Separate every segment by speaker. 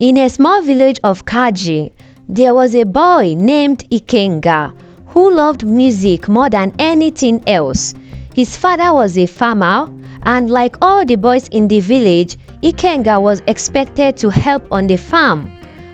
Speaker 1: In a small village of Kaji, there was a boy named Ikenga who loved music more than anything else. His father was a farmer, and like all the boys in the village, Ikenga was expected to help on the farm.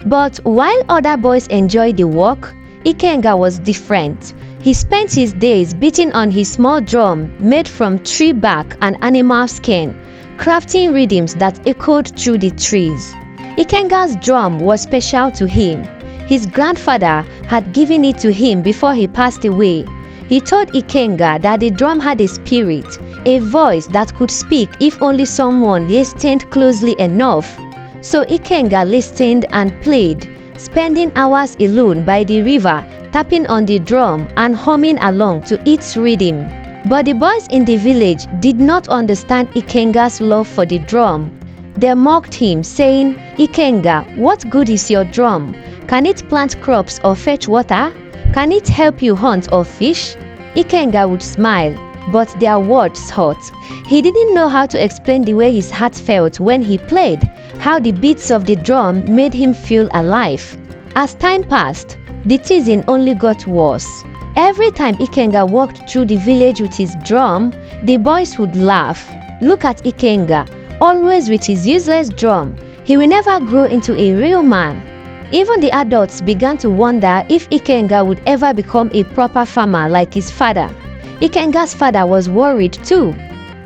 Speaker 1: But while other boys enjoyed the work, Ikenga was different. He spent his days beating on his small drum made from tree bark and animal skin, crafting rhythms that echoed through the trees. Ikenga's drum was special to him. His grandfather had given it to him before he passed away. He told Ikenga that the drum had a spirit, a voice that could speak if only someone listened closely enough. So Ikenga listened and played, spending hours alone by the river, tapping on the drum and humming along to its rhythm. But the boys in the village did not understand Ikenga's love for the drum. They mocked him, saying, "Ikenga, what good is your drum? Can it plant crops or fetch water? Can it help you hunt or fish?" Ikenga would smile, but their words hurt. He didn't know how to explain the way his heart felt when he played, how the beats of the drum made him feel alive. As time passed, the teasing only got worse. Every time Ikenga walked through the village with his drum, the boys would laugh. "Look at Ikenga, always with his useless drum. He will never grow into a real man." Even the adults began to wonder if Ikenga would ever become a proper farmer like his father. Ikenga's father was worried too.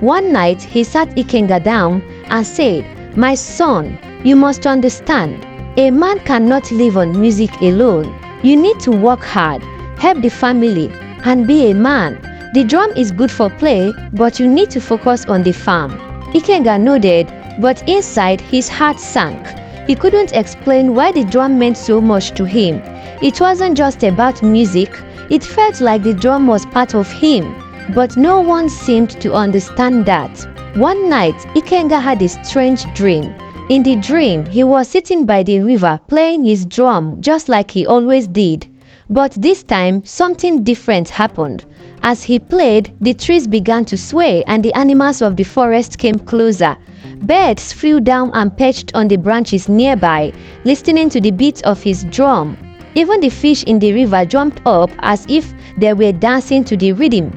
Speaker 1: One night, he sat Ikenga down and said, "My son, you must understand, a man cannot live on music alone. You need to work hard, help the family, and be a man. The drum is good for play, but you need to focus on the farm." Ikenga nodded, but inside his heart sank. He couldn't explain why the drum meant so much to him. It wasn't just about music, it felt like the drum was part of him, but no one seemed to understand that. One night, Ikenga had a strange dream. In the dream, he was sitting by the river playing his drum just like he always did. But this time, something different happened. As he played, the trees began to sway and the animals of the forest came closer. Birds flew down and perched on the branches nearby, listening to the beats of his drum. Even the fish in the river jumped up as if they were dancing to the rhythm.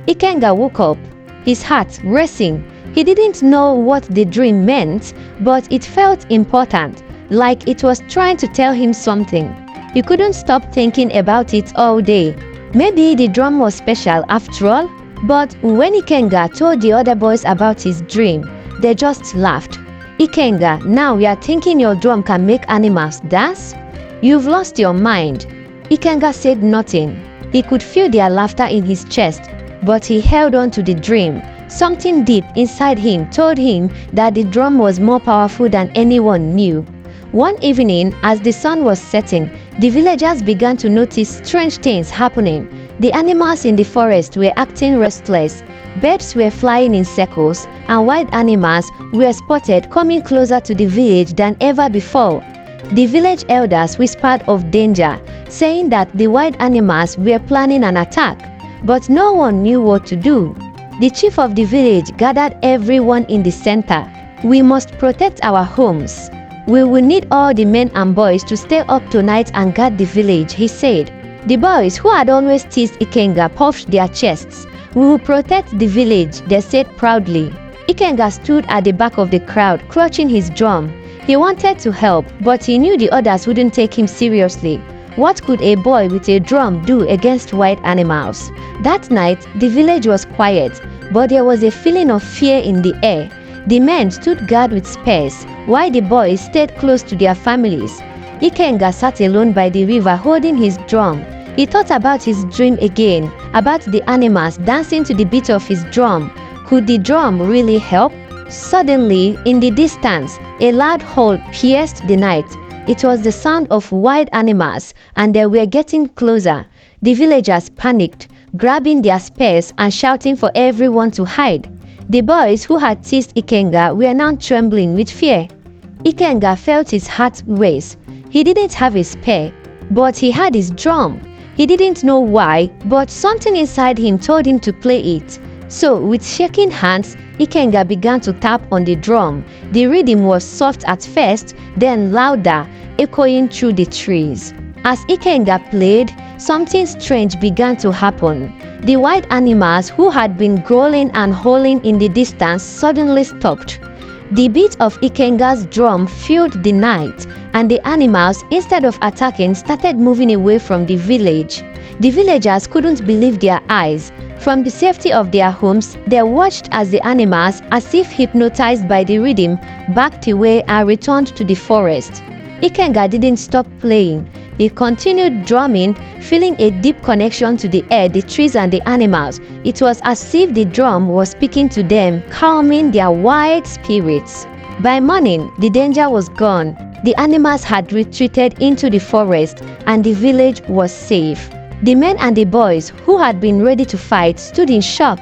Speaker 1: Ikenga woke up, his heart racing. He didn't know what the dream meant, but it felt important, like it was trying to tell him something. He couldn't stop thinking about it all day. Maybe the drum was special after all. But when Ikenga told the other boys about his dream, they just laughed. "Ikenga, now you are thinking your drum can make animals dance? You've lost your mind." Ikenga said nothing. He could feel their laughter in his chest, but he held on to the dream. Something deep inside him told him that the drum was more powerful than anyone knew. One evening, as the sun was setting, the villagers began to notice strange things happening. The animals in the forest were acting restless. Birds were flying in circles, and wild animals were spotted coming closer to the village than ever before. The village elders whispered of danger, saying that the wild animals were planning an attack, but no one knew what to do. The chief of the village gathered everyone in the center. "We must protect our homes. We will need all the men and boys to stay up tonight and guard the village," he said. The boys, who had always teased Ikenga, puffed their chests. "We will protect the village," they said proudly. Ikenga stood at the back of the crowd, clutching his drum. He wanted to help, but he knew the others wouldn't take him seriously. What could a boy with a drum do against wild animals? That night, the village was quiet, but there was a feeling of fear in the air. The men stood guard with spears, while the boys stayed close to their families. Ikenga sat alone by the river holding his drum. He thought about his dream again, about the animals dancing to the beat of his drum. Could the drum really help? Suddenly, in the distance, a loud howl pierced the night. It was the sound of wild animals, and they were getting closer. The villagers panicked, grabbing their spears and shouting for everyone to hide. The boys who had teased Ikenga were now trembling with fear. Ikenga felt his heart race. He didn't have a spear, but he had his drum. He didn't know why, but something inside him told him to play it. So, with shaking hands, Ikenga began to tap on the drum. The rhythm was soft at first, then louder, echoing through the trees. As Ikenga played, something strange began to happen. The wild animals who had been growling and howling in the distance suddenly stopped. The beat of Ikenga's drum filled the night, and the animals, instead of attacking, started moving away from the village. The villagers couldn't believe their eyes. From the safety of their homes, they watched as the animals, as if hypnotized by the rhythm, backed away and returned to the forest. Ikenga didn't stop playing. He continued drumming, feeling a deep connection to the air, the trees and the animals. It was as if the drum was speaking to them, calming their wild spirits. By morning, the danger was gone. The animals had retreated into the forest and the village was safe. The men and the boys who had been ready to fight stood in shock.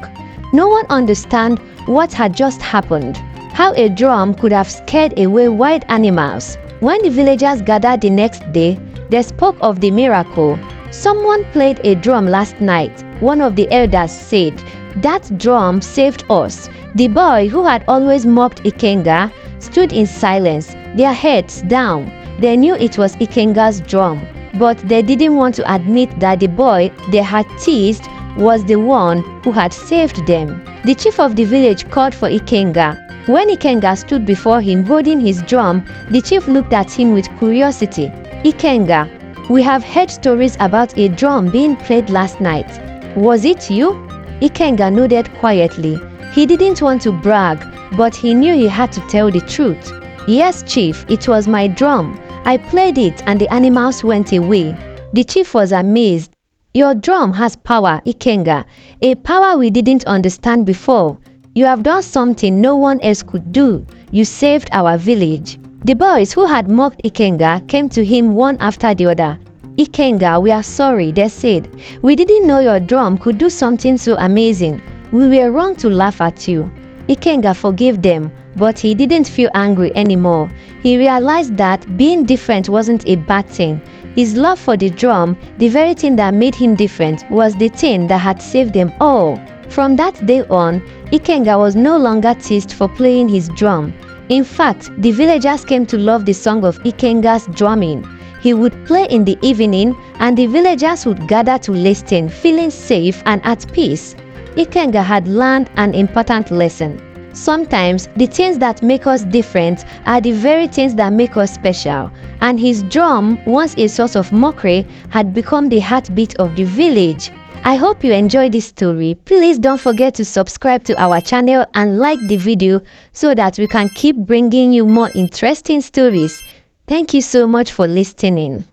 Speaker 1: No one understood what had just happened, how a drum could have scared away wild animals. When the villagers gathered the next day, they spoke of the miracle. "Someone played a drum last night," one of the elders said. "That drum saved us." The boy, who had always mocked Ikenga, stood in silence, their heads down. They knew it was Ikenga's drum, but they didn't want to admit that the boy they had teased was the one who had saved them. The chief of the village called for Ikenga. When Ikenga stood before him holding his drum, the chief looked at him with curiosity. "Ikenga, we have heard stories about a drum being played last night. Was it you?" Ikenga nodded quietly. He didn't want to brag, but he knew he had to tell the truth. "Yes, chief, it was my drum. I played it and the animals went away." The chief was amazed. "Your drum has power, Ikenga, a power we didn't understand before. You have done something no one else could do. You saved our village." The boys who had mocked Ikenga came to him one after the other. "Ikenga, we are sorry," they said. "We didn't know your drum could do something so amazing. We were wrong to laugh at you." Ikenga forgave them, but he didn't feel angry anymore. He realized that being different wasn't a bad thing. His love for the drum, the very thing that made him different, was the thing that had saved them all. From that day on, Ikenga was no longer teased for playing his drum. In fact, the villagers came to love the song of Ikenga's drumming. He would play in the evening and the villagers would gather to listen, feeling safe and at peace. Ikenga had learned an important lesson. Sometimes the things that make us different are the very things that make us special. And his drum, once a source of mockery, had become the heartbeat of the village. I hope you enjoyed this story. Please don't forget to subscribe to our channel and like the video so that we can keep bringing you more interesting stories. Thank you so much for listening.